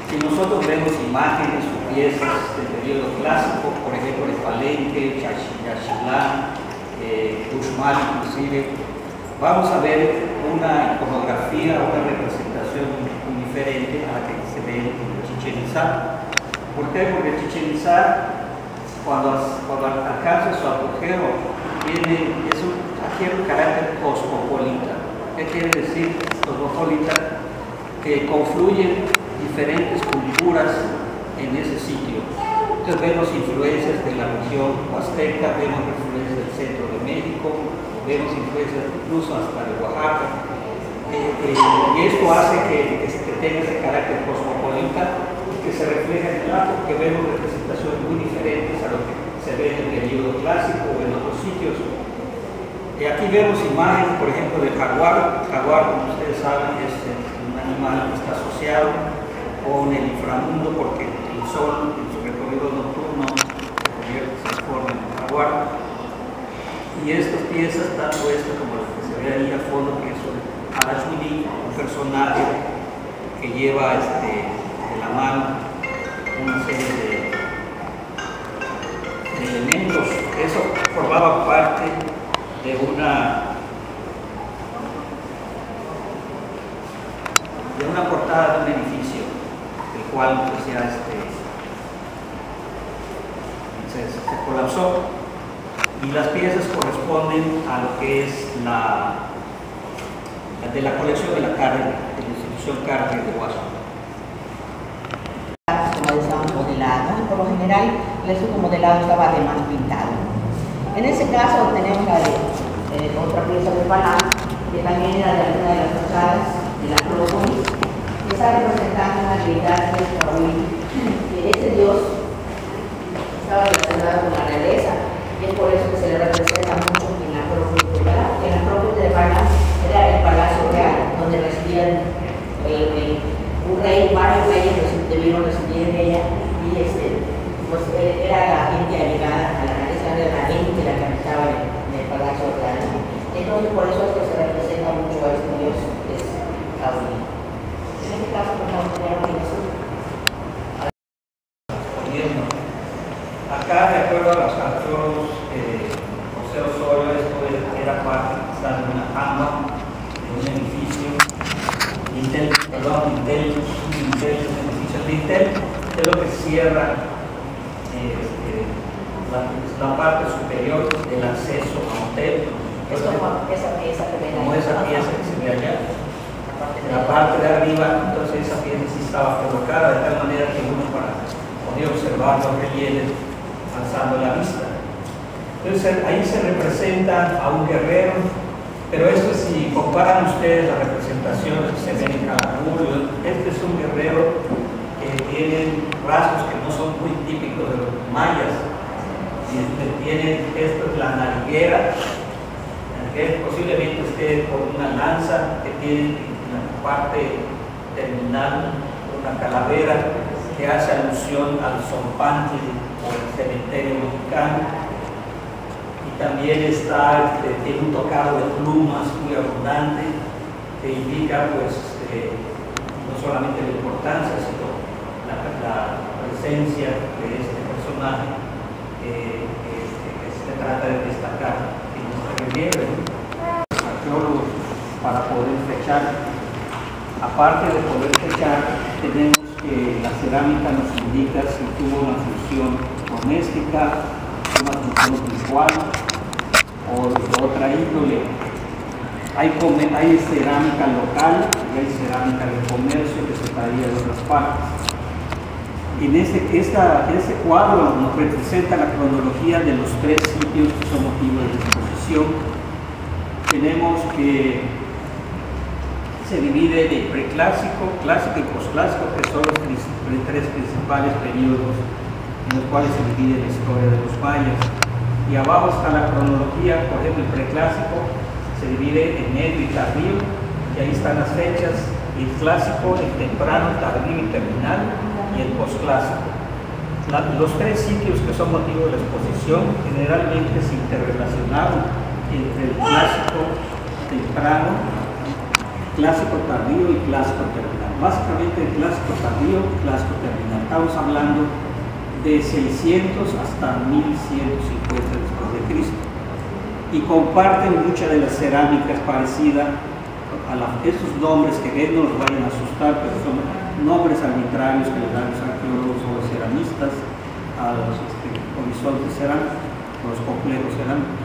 Si nosotros vemos imágenes o piezas del periodo clásico, por ejemplo, de Palenque, Yaxchilán, Uxmal inclusive, vamos a ver una iconografía, una representación muy diferente a la que se ve en Chichén Itzá. ¿Por qué? Porque Chichén Itzá, cuando alcanza su apogeo, adquiere un carácter cosmopolita. ¿Qué quiere decir cosmopolita? Que confluyen diferentes culturas en ese sitio. Entonces vemos influencias de la región huasteca, vemos influencias del centro de México, vemos influencias incluso hasta de Oaxaca. Y esto hace que tenga ese carácter cosmopolita y que se refleja en el arte, porque vemos representaciones muy diferentes a lo que se ve en el periodo clásico o en otros sitios. Aquí vemos imágenes, por ejemplo, del jaguar. El jaguar, como ustedes saben, es un animal que está asociado con el inframundo, porque el sol en su recorrido nocturno se transforma en jaguar. Y estas piezas, tanto esto como lo que se ve ahí al fondo, que es un Alachuli, un personaje que lleva de la mano una serie de elementos. Eso formaba parte de una portada de un edificio, el cual pues ya se colapsó, y las piezas corresponden a lo que es de la colección de la Carnegie, de la institución Carnegie de Washington. Como decíamos, modelado, y por lo general el estuco modelado estaba además pintado. En ese caso tenemos la de otra pieza de Palán, que también era de alguna de las fachadas de la Acrópolis, que está representando una deidad de que ese dios estaba relacionado con la realeza, y es por eso que se le representa mucho en la Acrópolis de Palán. En la Acrópolis de Palán era el palacio real, donde residían un rey, varios reyes debieron residir en ella, y pues era la gente allegada a la realeza, era la gente la que habitaba en el palacio real. Entonces, por eso es que se representa mucho a este dios, que es Taurino. En este caso, por favor, tenemos acá, de acuerdo a los arqueólogos, José Osorio, esto era parte quizás de una jamba, de un edificio, un edificio lintel, es lo que cierra la parte superior del acceso a un templo. esa pieza que ven ahí. Como esa pieza que se ve allá. La parte de arriba, entonces esa pieza sí estaba colocada de tal manera que uno podía observar los relieves alzando la vista. Entonces ahí se representa a un guerrero, pero esto, si comparan ustedes las representaciones que se ven en Calakmul, este es un guerrero que tiene rasgos que no son muy típicos de los mayas. Esto es la nariguera, que posiblemente esté por una lanza que tiene en la parte terminal una calavera que hace alusión al zompantli o el cementerio mexicano, y también tiene un tocado de plumas muy abundante que indica pues no solamente la importancia sino la presencia de este personaje que se trata de destacar en nuestra relieve. Los arqueólogos, para poder fechar, aparte de poder fechar, tenemos que la cerámica nos indica si tuvo una función doméstica, una función ritual o de otra índole. Hay cerámica local y hay cerámica de comercio que se traía de otras partes. En este cuadro nos representa la cronología de los tres sitios que son motivo de exposición. Tenemos que se divide en preclásico, clásico y posclásico, que son los tres principales periodos en los cuales se divide la historia de los mayas. Y abajo está la cronología, por ejemplo, el preclásico se divide en medio y tardío, y ahí están las fechas, el clásico, el temprano, tardío y terminal, y el posclásico. Los tres sitios que son motivo de la exposición generalmente se interrelacionaron entre el clásico temprano, clásico tardío y clásico terminal. básicamente el clásico tardío y clásico terminal. Estamos hablando de 600 hasta 1150 después de Cristo. Y comparten muchas de las cerámicas parecidas a estos nombres que ven, no los vayan a asustar, pero son nombres arbitrarios que les dan los arqueólogos o los ceramistas a los horizontes cerámicos, los complejos cerámicos.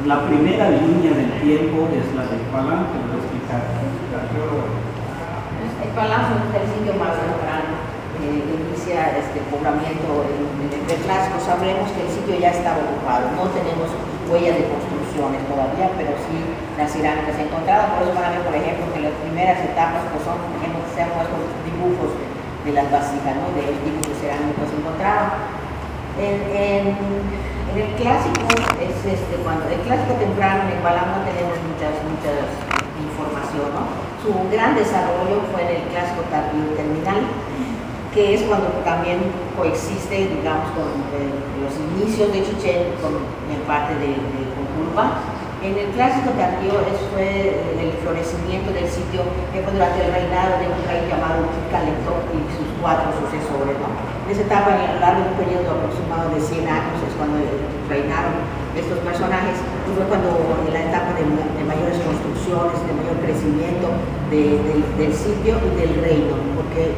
La primera línea del tiempo es la del Palan, que lo voy a explicar el arqueólogo. El Palan es el sitio más temprano que inicia este poblamiento en el preclásico. Sabremos que el sitio ya estaba ocupado, no tenemos huellas de construcciones todavía, pero sí las cerámicas encontradas. Por eso van a ver, por ejemplo, que las primeras etapas pues son, por ejemplo, se han puesto dibujos de las vasijas, ¿no? De los tipos de cerámicos encontrados. En el clásico, cuando el clásico temprano en el Palan no tenemos mucha información, ¿no? Su gran desarrollo fue en el clásico tardío terminal, que es cuando también coexiste, digamos, con los inicios de Chichén en parte de Concurpa. En el clásico tardío fue el florecimiento del sitio que fue durante el reinado de un rey llamado Calentó y sus 4 sucesores, ¿no? En esa etapa, a lo largo de un periodo aproximado de 100 años, es cuando reinaron estos personajes, y fue cuando en la etapa de mayores construcciones, de mayor crecimiento del sitio y del reino, porque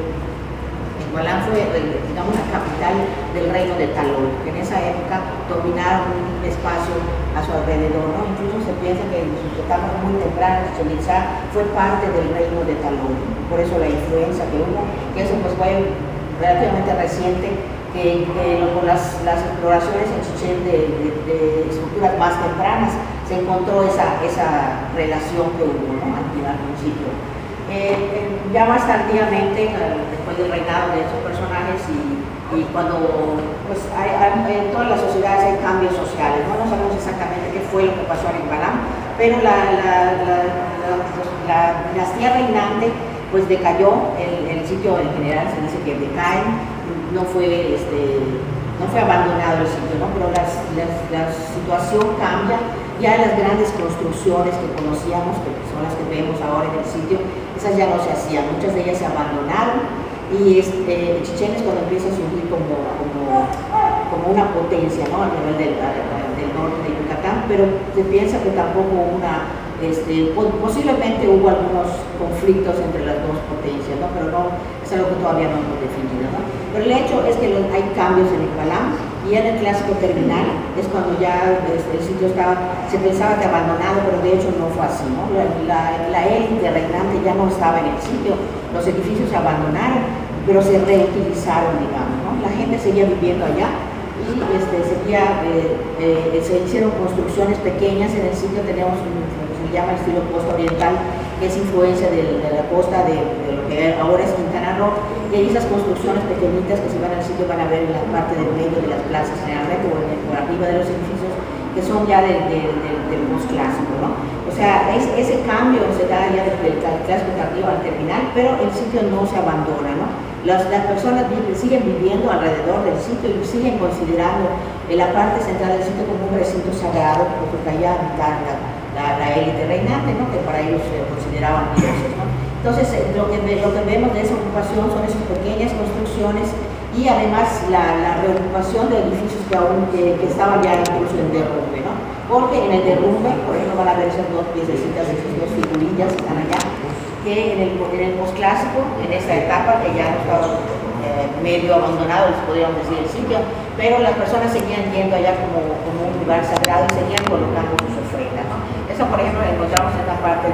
Palan fue, digamos, la capital del reino de Talol, que en esa época dominaron un espacio a su alrededor, ¿no? Incluso se piensa que en sus etapas muy tempranas, Chichén Itzá fue parte del reino de Talol, por eso la influencia que hubo, que eso pues fue relativamente reciente, que con las exploraciones en Chichén de estructuras más tempranas se encontró esa relación que hubo, ¿no? Al principio. Ya más tardíamente, después del reinado de estos personajes y cuando pues, en todas las sociedades hay cambios sociales, no sabemos exactamente qué fue lo que pasó en Palan, pero la dinastía reinante pues decayó, el sitio en general se dice que decae, no fue abandonado el sitio, ¿no? Pero la situación cambia. Ya las grandes construcciones que conocíamos, que son las que vemos ahora en el sitio, esas ya no se hacían, muchas de ellas se abandonaron y Chichén es cuando empieza a surgir como una potencia, ¿no? A nivel del norte de Yucatán, pero se piensa que tampoco posiblemente hubo algunos conflictos entre las dos potencias, ¿no? Pero no, es algo que todavía no hemos definido, ¿no? Pero el hecho es que hay cambios en el Palan. Y en el clásico terminal es cuando ya el sitio se pensaba que abandonado, pero de hecho no fue así, ¿no? La élite reinante ya no estaba en el sitio, los edificios se abandonaron, pero se reutilizaron, digamos, ¿no? La gente seguía viviendo allá y se hicieron construcciones pequeñas en el sitio. Tenemos lo que se llama el estilo costa oriental, que es influencia de la costa de lo que ahora es Quintana Roo, y hay esas construcciones pequeñitas que si van al sitio van a ver en la parte del medio de las plazas generalmente o por arriba de los edificios, que son ya del posclásico, ¿no? O sea, ese cambio se da ya desde el clásico tardío al terminal, pero el sitio no se abandona, ¿no? Las personas siguen viviendo alrededor del sitio y siguen considerando la parte central del sitio como un recinto sagrado, porque allá habitaba la élite reinante, ¿no? Que para ellos se consideraban dioses, ¿no? Entonces, lo que vemos de esa ocupación son esas pequeñas construcciones y además la reocupación de edificios que estaban ya incluso en derrumbe, ¿no? Porque en el derrumbe, por ejemplo, van a ver esas dos piececitas, esas dos figurillas que están allá, que en el posclásico, en esta etapa que ya no estaba medio abandonado, les podríamos decir el sitio, pero las personas seguían yendo allá como un lugar sagrado y seguían colocando sus ofrendas, ¿no? Eso, por ejemplo, lo encontramos en la parte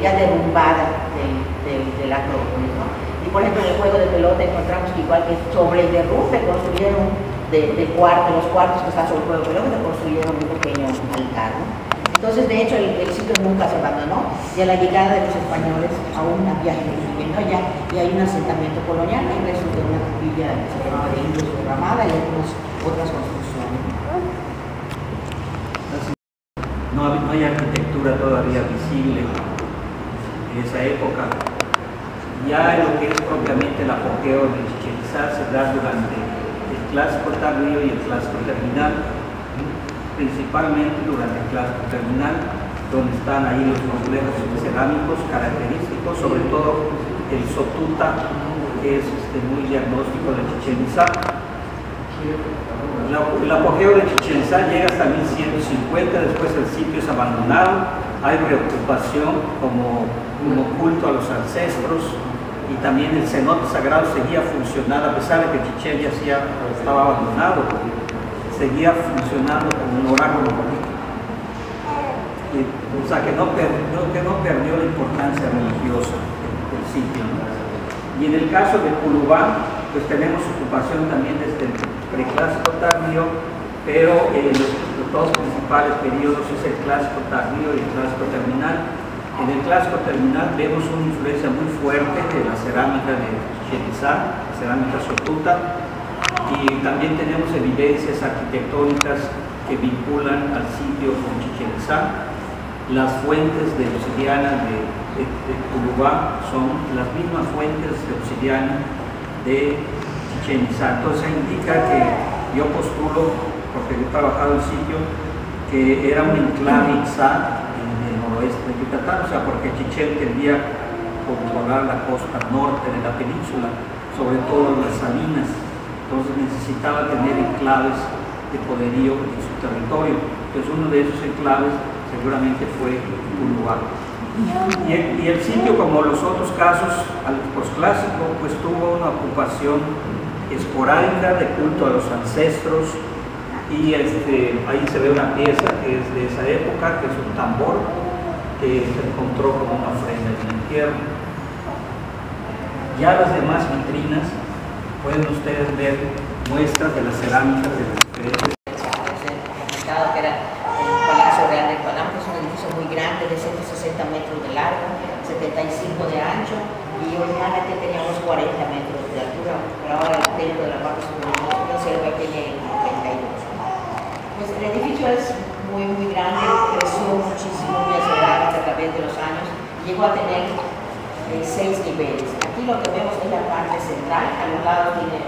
ya derrumbada de la Acrópolis, ¿no? Y por ejemplo, en el juego de pelota encontramos que igual que sobre el derrumbe construyeron los cuartos que están sobre el juego de pelota, construyeron un pequeño altar, ¿no? Entonces, de hecho, el sitio nunca se abandonó y a la llegada de los españoles aún había gente viviendo allá y hay un asentamiento colonial, hay restos de una capilla que se llamaba de Indios Derramada y algunas otras construcciones. No hay arquitectura todavía visible en esa época. Ya lo que es propiamente el apogeo de Chichén Itzá se da durante el clásico tardío y el clásico terminal, principalmente durante el clásico terminal, donde están ahí los complejos cerámicos característicos, sobre todo el Sotuta, que es muy diagnóstico de Chichén Itzá. El apogeo de Chichén Itzá llega hasta 1150, después el sitio es abandonado, hay preocupación como culto a los ancestros, y también el cenote sagrado seguía funcionando, a pesar de que Chichén ya estaba abandonado, seguía funcionando como un oráculo. O sea, que no perdió la importancia religiosa del sitio, ¿no? Y en el caso de Culubá, pues tenemos ocupación también desde el preclásico tardío, pero los dos principales periodos es el clásico tardío y el clásico terminal. En el clásico terminal vemos una influencia muy fuerte de la cerámica de Chichén Itzá, la cerámica Sotuta, y también tenemos evidencias arquitectónicas que vinculan al sitio con Chichén Itzá. Las fuentes de obsidiana de Culubá son las mismas fuentes de obsidiana de Chichén Itzá. Entonces indica que yo postulo, porque he trabajado en el sitio, que era un enclave Itzá en el noroeste de Yucatán, o sea, porque Chichén tendía a controlar la costa norte de la península, sobre todo las salinas. Entonces necesitaba tener enclaves de poderío en su territorio. Entonces uno de esos enclaves seguramente fue Culubá. Y el sitio, como los otros casos al posclásico, pues tuvo una ocupación esporádica de culto a los ancestros, y ahí se ve una pieza que es de esa época, que es un tambor que se encontró como una ofrenda en el entierro. Ya las demás vitrinas pueden ustedes ver muestras de las cerámicas de las diferentes. Que era el Palacio Real de Panamá, que es un edificio muy grande de 160 metros de largo, 75 de ancho, y originalmente teníamos 40 metros de altura, pero ahora el templo de la parte superior conserva que tiene 32. Pues el edificio es muy grande, creció muchísimo, muy acelerado a través de los años, llegó a tener 6 niveles. Aquí lo que vemos es la parte central, a los lados tiene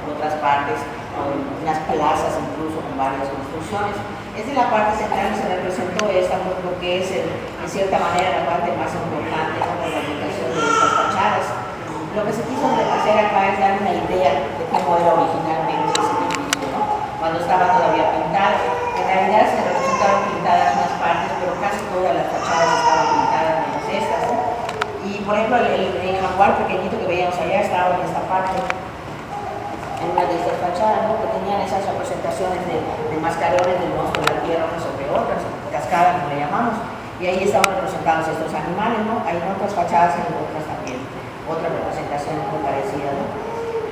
otras partes, unas plazas incluso con varias construcciones. Es de la parte central que se representó esta, porque es en cierta manera la parte más importante, ¿no?, con la aplicación de estas fachadas. Lo que se quiso hacer acá es dar una idea de cómo era originalmente ese edificio, ¿no?, cuando estaba todavía pintado. En realidad se representaron pintadas unas partes, pero casi todas las fachadas estaban pintadas menos estas, ¿no? Y por ejemplo el jaguar pequeñito que veíamos allá estaba en esta parte, en una de estas fachadas, ¿no?, que tenían esas representaciones de mascarones del monstruo de la tierra unas sobre otras, cascadas como le llamamos, y ahí estaban representados estos animales, ¿no? Hay en otras fachadas y en otras también, otra representación muy parecida, ¿no?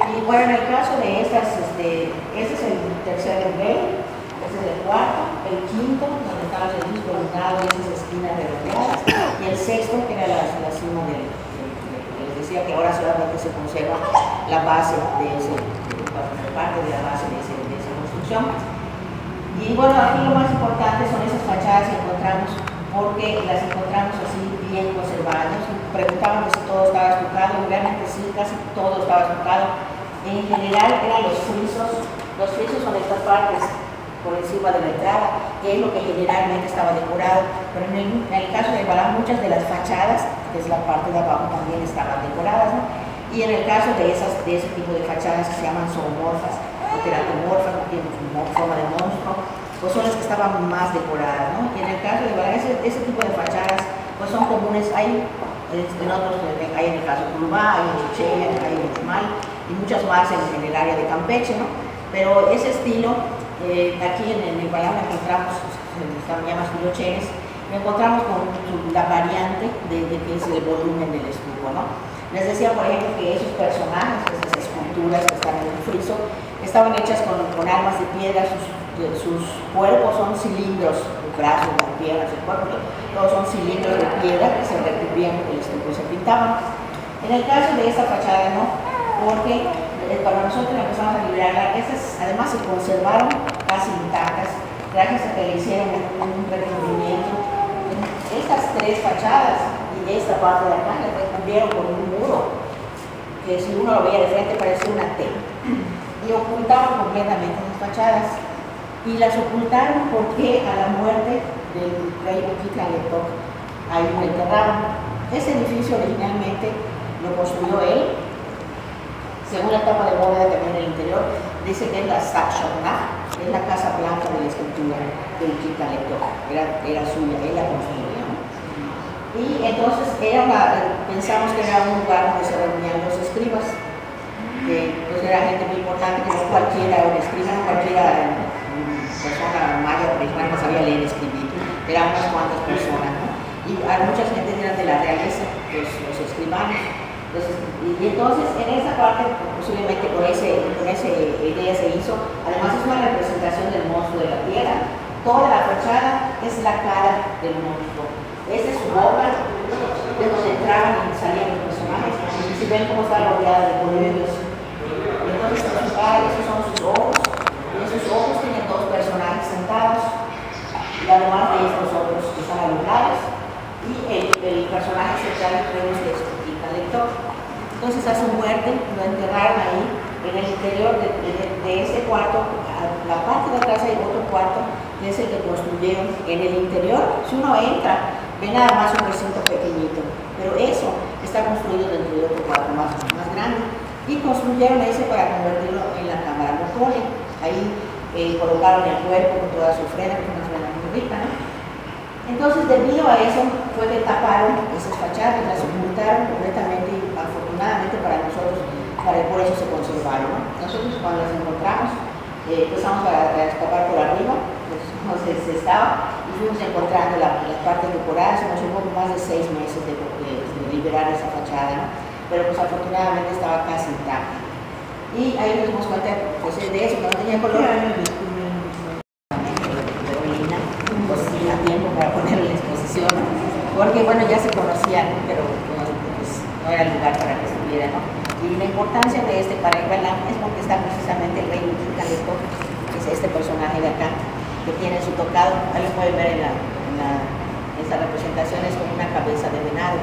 Y bueno, en el caso de estas, este es el tercer nivel, este es el cuarto, el quinto, donde estaba el disco columnado y esas esquinas redondeadas, y el sexto, que era la cima del les decía que ahora solamente se conserva la base de ese, parte de la base de esa construcción. Y bueno, aquí lo más importante son esas fachadas que encontramos, porque las encontramos así bien conservadas. Preguntaban si todo estaba estucado, y realmente sí, casi todo estaba estucado. En general eran los frisos son estas partes por encima de la entrada, que es lo que generalmente estaba decorado, pero en el caso de Balam, muchas de las fachadas, que es la parte de abajo, también estaban decoradas, ¿no? Y en el caso de ese tipo de fachadas que se llaman zoomorfas o teratomorfas, que tienen forma de monstruo, pues son las que estaban más decoradas, ¿no? Y en el caso de Balam, ese tipo de fachadas pues son comunes, hay en otros, hay en el caso de Culubá, hay en Chichén, hay en Uxmal y muchas más en el área de Campeche, ¿no? Pero ese estilo, aquí en el Balam encontramos, se llama estilo Chenes, encontramos con la variante de que es el volumen del estuco, ¿no? Les decía, por ejemplo, que esos personajes, esas esculturas que están en el friso, estaban hechas con armas de piedra, sus cuerpos son cilindros, los brazos, las piernas, el cuerpo, todos son cilindros de piedra que se recubrían con el estuco y se pintaban. En el caso de esta fachada, ¿no?, porque para nosotros empezamos a liberarla, estas además se conservaron casi intactas, gracias a que le hicieron un recubrimiento. Estas tres fachadas y esta parte de acá le recubrieron con un muro, que si uno lo veía de frente parecía una T, y ocultaron completamente las fachadas. Y las ocultaron porque a la muerte del rey Uquitlanepoc ahí lo enterraron. Ese edificio originalmente lo construyó él. Según la tapa de bóveda también en el interior, dice que es la Sachona, es la casa blanca de la escritura del Chica Lector, era suya, él la construyó, ¿no? Y entonces pensamos que era un lugar donde se reunían los escribas, que pues era gente muy importante, que no cualquiera, un escriba, no cualquiera persona maya o prehispánica sabía leer y escribir, eran unas cuantas personas, ¿no? Y muchas gente eran de la realeza, los escribanos. Entonces, en esa parte, posiblemente con esa idea se hizo. Además, es una representación del monstruo de la tierra. Toda la fachada es la cara del monstruo. Esa es su boca, de donde entraban y salían los personajes. Y si ven cómo está rodeada de colmillos. Entonces, su cara, esos son sus ojos. Y esos ojos tienen dos personajes sentados. Y además de estos otros que están alumbrados. Y el personaje central que vemos es el lector. Entonces a su muerte lo enterraron ahí en el interior de ese cuarto. A la parte de atrás hay otro cuarto que es el que construyeron en el interior. Si uno entra, ve nada más un recinto pequeñito, pero eso está construido dentro de otro cuarto más grande, y construyeron ese para convertirlo en la cámara mortuoria. Ahí colocaron el cuerpo con toda su ofrenda, que es una ofrenda muy rica, ¿no? Entonces, debido a eso, fue que taparon esas fachadas, las ocultaron completamente, y afortunadamente para nosotros, por eso se conservaron, ¿no? Nosotros cuando las encontramos, empezamos a escapar por arriba, pues no se estaba, y fuimos encontrando las partes decoradas. Nos llevó más de 6 meses de liberar esa fachada, ¿no? Pero pues afortunadamente estaba casi intacta. Y ahí nos dimos cuenta pues, de eso, que no tenía color. A tiempo para ponerlo en exposición, porque bueno, ya se conocían, pero pues, no era el lugar para que estuviera, ¿no? Y la importancia de este para Igualán es porque está precisamente el rey Chica Lector, que es este personaje de acá, que tiene su tocado. Ahí lo pueden ver en esta representación, es como una cabeza de venado,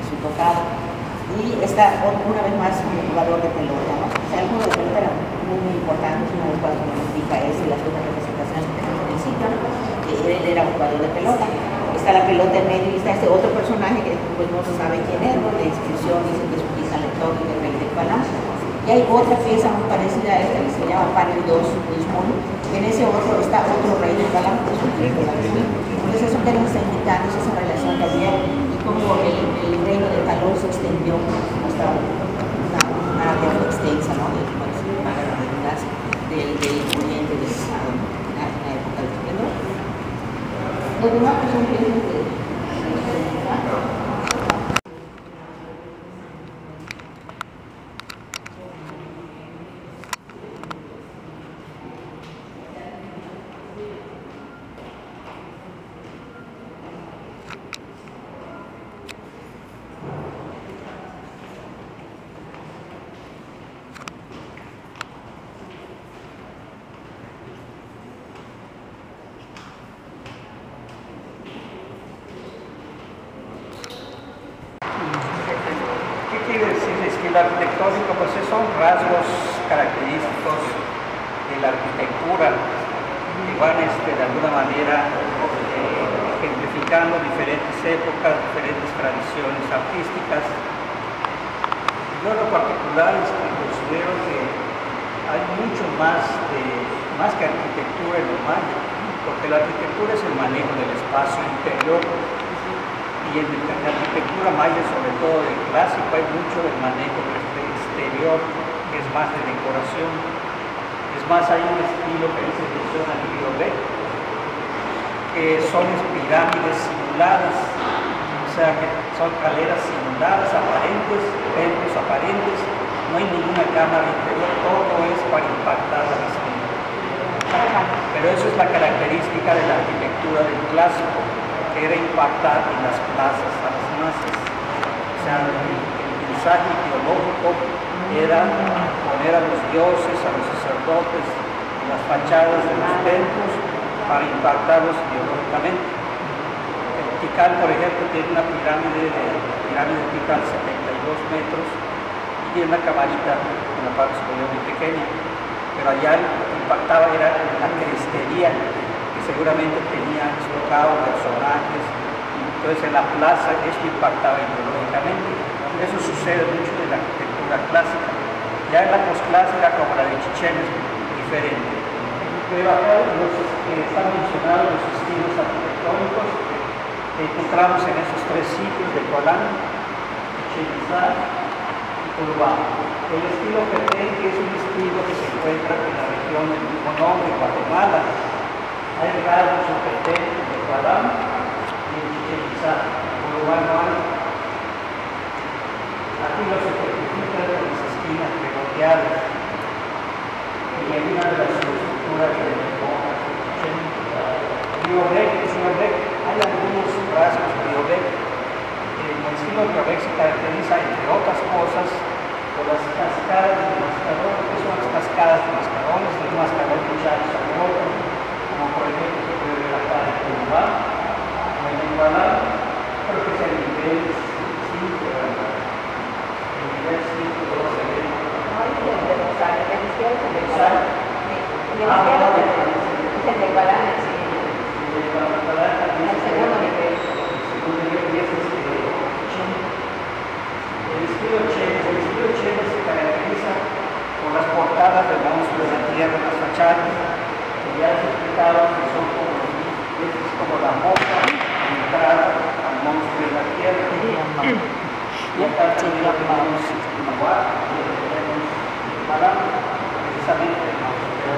su tocado. Y está una vez más un jugador de pelota, ¿no? O sea, el juego de pelota era muy importante, es una de las cosas que nos indica y las otras representaciones que tenemos en el sitio, que él era un jugador de pelota. Está la pelota en medio y está este otro personaje que pues no se sabe quién es, ¿no? La inscripción dice que es un Chica Lector y del rey de Igualán. Y hay otra pieza muy parecida a esta que se llama Panel 2 Lismón. En ese otro está otro rey de Igualán, que es un rey de la Biblia. Entonces eso que nos está indicando es esa relación que había y cómo el reino de Talón se extendió hasta una área muy extensa, ¿no? Del oriente del Estado, ¿no? En la época del esplendor. Los demás pues son piezas de el arquitectónico, pues son rasgos característicos de la arquitectura que van de alguna manera ejemplificando diferentes épocas, diferentes tradiciones artísticas. Yo en lo particular considero que hay mucho más que arquitectura en lo maya, porque la arquitectura es el manejo del espacio interior. Y en la arquitectura maya, sobre todo del clásico, hay mucho del manejo del exterior, que es más de decoración. Es más, hay un estilo que dice que son Río B, que son pirámides simuladas, o sea, que son caleras simuladas, aparentes, templos aparentes, no hay ninguna cámara interior, todo es para impactar a la vista. Pero eso es la característica de la arquitectura del clásico, que era impactar en las plazas a las masas. O sea, el mensaje ideológico era poner a los dioses, a los sacerdotes en las fachadas de los templos para impactarlos ideológicamente. El Tikal, por ejemplo, tiene una pirámide Tikal 72 metros y tiene una camarita en la parte superior muy pequeña, pero allá lo que impactaba era la crestería, seguramente tenía explotado personajes, entonces en la plaza esto impactaba ideológicamente. Eso sucede mucho en la arquitectura clásica. Ya en la posclásica, como la de Chichén, es diferente. Pero acá están mencionados los estilos arquitectónicos que encontramos en esos tres sitios de Colán, Chichén Itzá y Tulubán. El estilo Petén, que es un estilo que se encuentra en la región del mismo nombre, Guatemala. Hay rasgos en Petén, de Colán y en Chichén Itzá. En Tulubán no hay. Aquí los ejemplifican con las esquinas redondeadas. Y hay una de las estructuras de Biorec, hay algunos rasgos de Biorec. El estilo Biorec se caracteriza, entre otras cosas, por las cascadas de mascarones. ¿Qué son las cascadas de mascarones? De un mascarón de echado sobre otro, como por ejemplo se puede ver acá en Tulubán, o en Igualá. Creo que es el nivel 5, ¿verdad? El nivel 5 lo se ve. El estilo Chen se caracteriza por las portadas de monstruos de tierra en las fachadas, que ya se explicado que son como la boca de entrada al monstruo de la tierra. Y acá tenemos Nahuatl, y tenemos Malam, precisamente el monstruo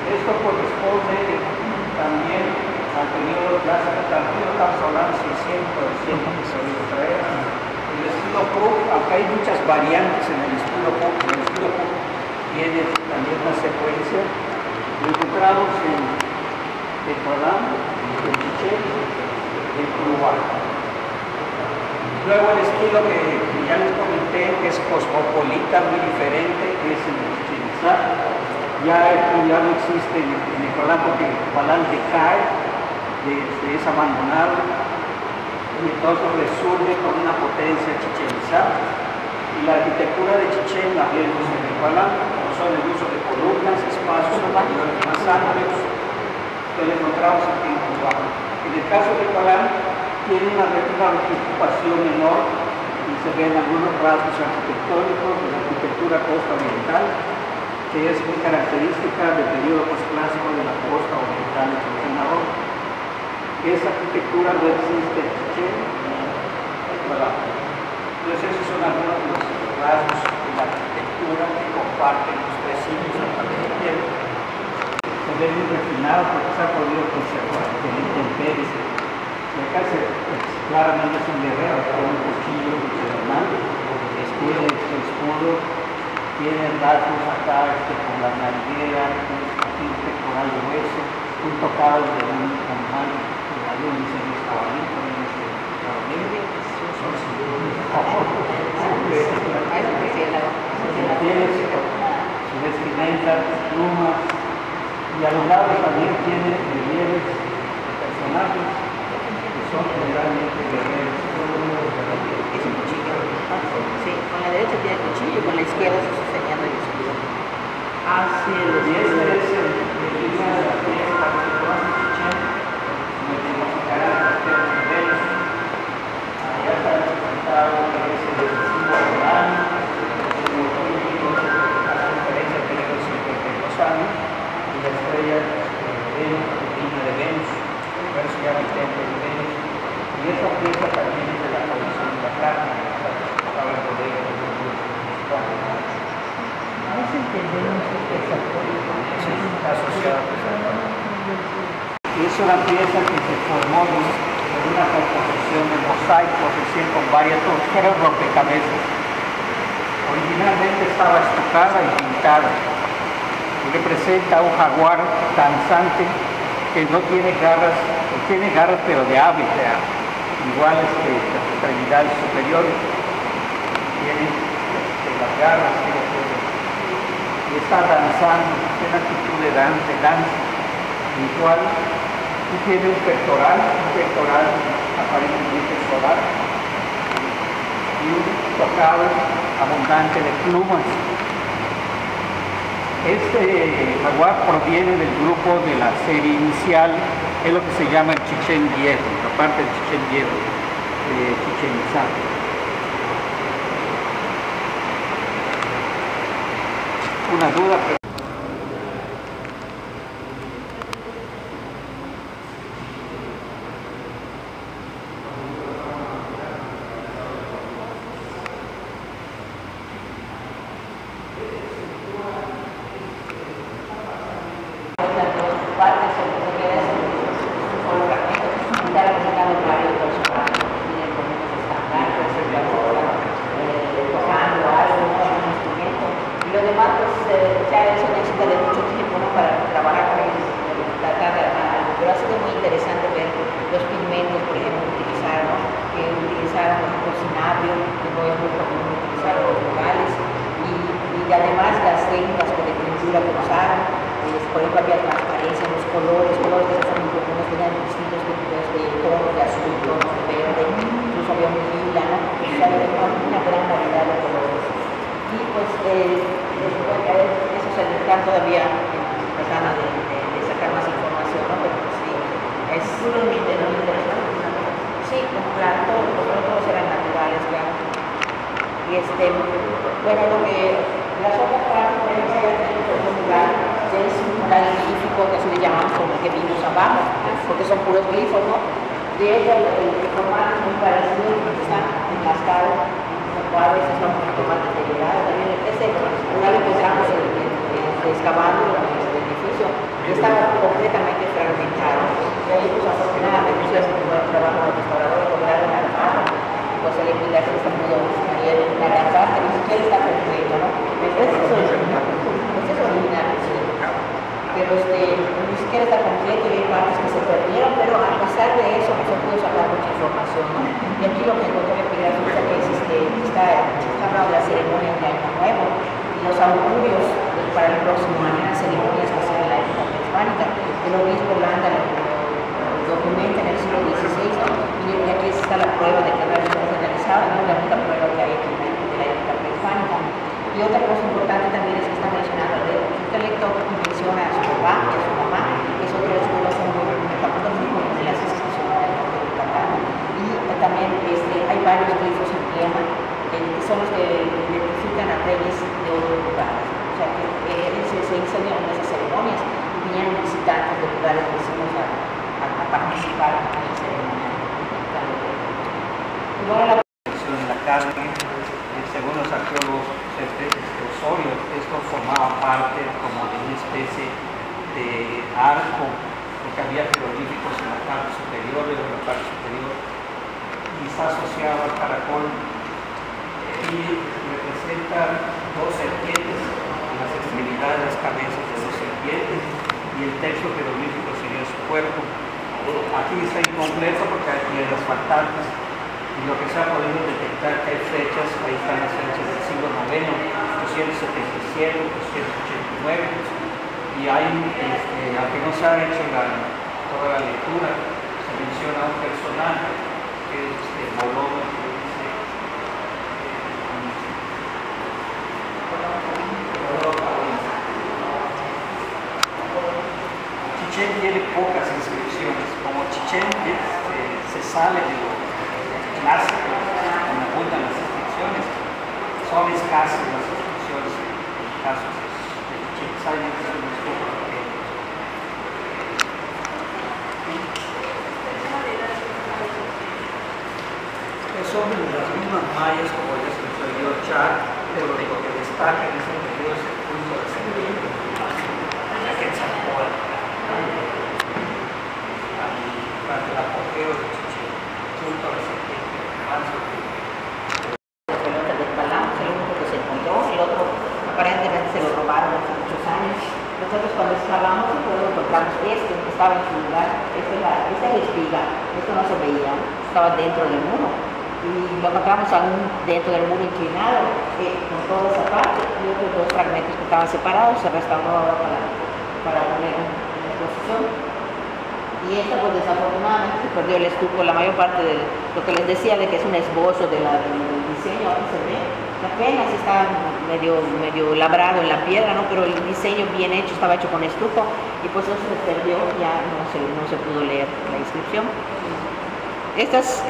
de esto corresponde también al periodo clásico tardío, estamos hablando 600 que se trae. El estilo Puch, aunque hay muchas variantes en el estilo Puch, tiene también una secuencia. Lo encontramos en Colán, en Chichén, en Tulubán. Luego el estilo que ya les comenté, que es cosmopolita, muy diferente, que es el Chichén Itzá. Ya no existe en el Colán porque el Colán decae, es abandonado, y entonces resurge con una potencia Chichén Itzá. Y la arquitectura de Chichén la vemos en el Colán, como son el uso de columnas, espacios superiores más amplios, que lo encontramos aquí en Tulubán. En el caso de Colán, tiene una ocupación menor y se ven algunos rasgos arquitectónicos de la arquitectura costa oriental, que es muy característica del periodo posclásico de la costa oriental de Quintana Roo. Esa arquitectura no existe en Chichén. Entonces esos son algunos de los rasgos de la arquitectura que comparten los tres sitios a través del tiempo. Se ve muy refinado porque se ha podido conservar en intemperies. Y acá claramente es un guerrero con un cuchillo normal, tiene su escudo, tiene rasgos acá con la nariguera, un pectoral de hueso, un tocado de un animal, algunos dicen es caballo, tiene su vestimenta, plumas, y a los lados también tiene relieves de personajes que son generalmente guerreros. Es un cuchillo. Sí, con la derecha tiene el cuchillo y con la izquierda se está señalando el escudo. Sí, y este es el clima de la fiesta que se conoce en Chichén, como el identificará de las tierras de Venus. Allá está representado que es el símbolo del año, el motor líquido a la referencia al periodo 52 años, y la estrella de Venus, la línea de Venus, por eso se llama el templo de Venus. Y esa pieza también es de la colección de la carne, estaba en bodega de los y es una pieza que se formó de una composición de mosaicos recién con varias era un rompecabezas. Originalmente estaba estucada y pintada y representa un jaguar danzante que no tiene garras, tiene garras pero de ave, iguales que las extremidades superiores, tiene las garras y está danzando, tiene una actitud de danza, igual, y tiene un pectoral aparentemente solar y un tocado abundante de plumas. Este jaguar proviene del grupo de la serie inicial, es lo que se llama el Chichén Viejo, la parte del Chichén Viejo. Chichén Itzá. Una duda. Son las mismas mallas como el escritor Yorkshire, pero lo que destaca en ese periodo es el punto de sentimiento. La que Quetzalcóatl, el apogeo de Chichén, punto de sentimiento, del Palau, el único que se encontró, el otro aparentemente se lo robaron hace muchos años. Nosotros cuando excavamos lo encontramos este que estaba en su lugar, esta es la espiga, esto no se veía, estaba dentro del muro. Y lo encontramos aún dentro del muro inclinado, con toda esa parte, y otros dos fragmentos que estaban separados se restauró ahora para poner en exposición. Y esta pues desafortunadamente se perdió el estuco, la mayor parte de lo que les decía de que es un esbozo del diseño, ahora se ve, apenas está medio labrado en la piedra, ¿no? Pero el diseño bien hecho, estaba hecho con estuco, y pues eso se perdió, ya no se pudo leer la inscripción. Estas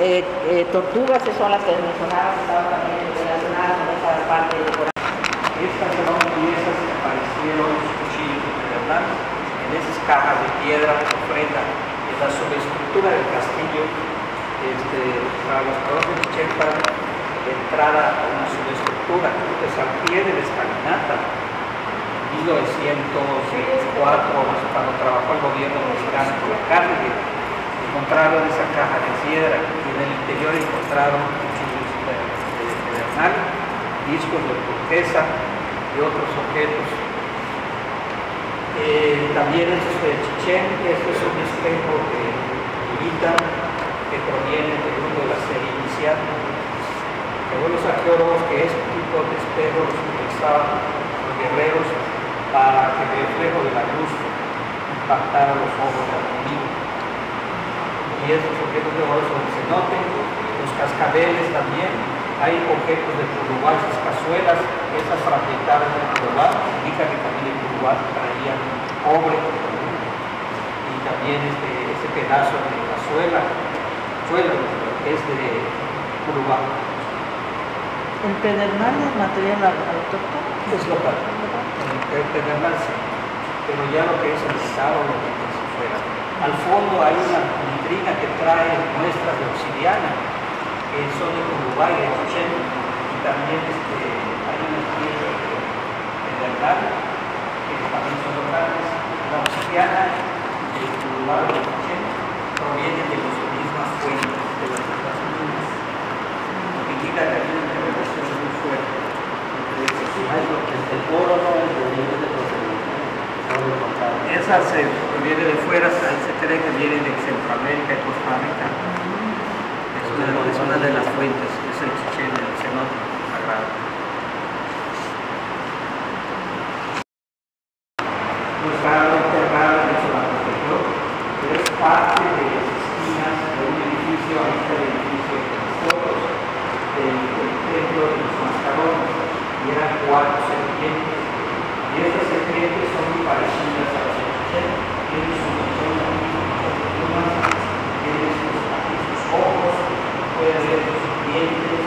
tortugas son las que mencionaba, que estaban también relacionadas con esa parte de corazón. Estas son piezas que aparecieron en los cuchillos de Pedernal, en esas cajas de piedra que ofrenda en la subestructura del castillo. Para los trabajos de Chichén, de entrada a una subestructura, entonces al pie de la escalinata, 1904, cuando trabajó el gobierno mexicano por la cárcel, encontraron esa caja de piedra y en el interior encontraron cuchillos de Pedernal, discos de turquesa y otros objetos. También es de Chichén, este es un espejo de Urita que proviene del mundo de la serie inicial. Según los arqueólogos, que este tipo de espejos los utilizaban los guerreros para que el reflejo de la luz impactara los ojos del enemigo. Y estos objetos de oro son cenote, los cascabeles también. Hay objetos de Purubá, esas cazuelas, esas fragmentadas de Purubá, indica que también en Purubá traían cobre, y también ese pedazo de cazuela, es de Purubá. ¿El pedernal es material autóctono? Es local, el pedernal sí, pero ya lo que es el estado, lo que es fuera. Al fondo hay una vitrina que trae muestras de obsidiana, que son de Purubá y de Chichén, y también hay unas piezas de pedernal, que también son locales. La obsidiana de Purubá y de Chichén proviene de las mismas fuentes, de las mismas minas, lo que indica que hay una relación muy fuerte entre estos. El oro no es de nivel de procedimiento. Esa se proviene de fuera, se cree que viene de Centroamérica y Costa Rica. Es una de las fuentes, es el Chichén, el cenote sagrado. No está enterrado en eso la protección, pero es parte de las esquinas de un edificio, ahí está el edificio de las fotos del templo de los mascarones, y eran 4 serpientes. Y estas serpientes son muy parecidas a las de Chichén, tienen su función la misma, tienen sus ojos, pueden ver sus dientes,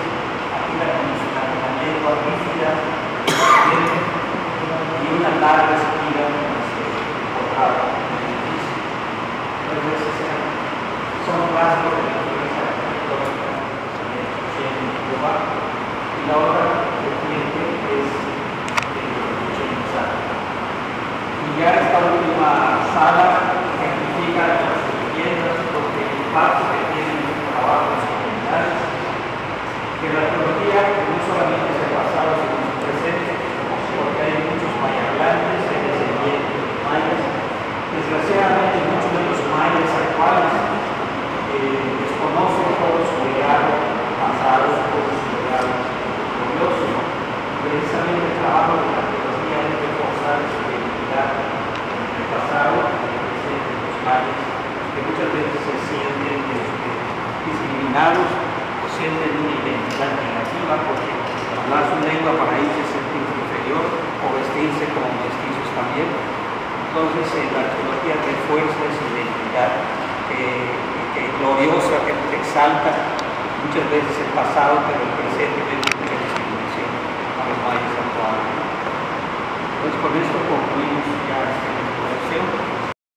aquí la lengua rígida, y una larga espira cortada en el edificio. Entonces, son rasgos de la naturaleza arquitectónica de Chichén y Purubá. Y la otra serpiente es y ya esta última sala ejemplifica las leyendas porque el impacto que tienen los trabajos comunitarios, que la arqueología no solamente se basaba en su presente, porque hay muchos mayablantes, hay descendientes de mayas. Desgraciadamente muchos de los mayas actuales desconocen todo su legado pasado, todo su legado glorioso. Precisamente el trabajo de la arqueología es reforzar su identidad en el pasado, en el presente de los mayas, que muchas veces se sienten discriminados o sienten una identidad negativa porque hablar su lengua para ellos es sentirse inferior o vestirse como mestizos también. Entonces la arqueología refuerza esa identidad gloriosa que exalta muchas veces el pasado, pero el presente es mucha discriminación a los mayas actuales. Entonces con esto concluimos ya esta exposición.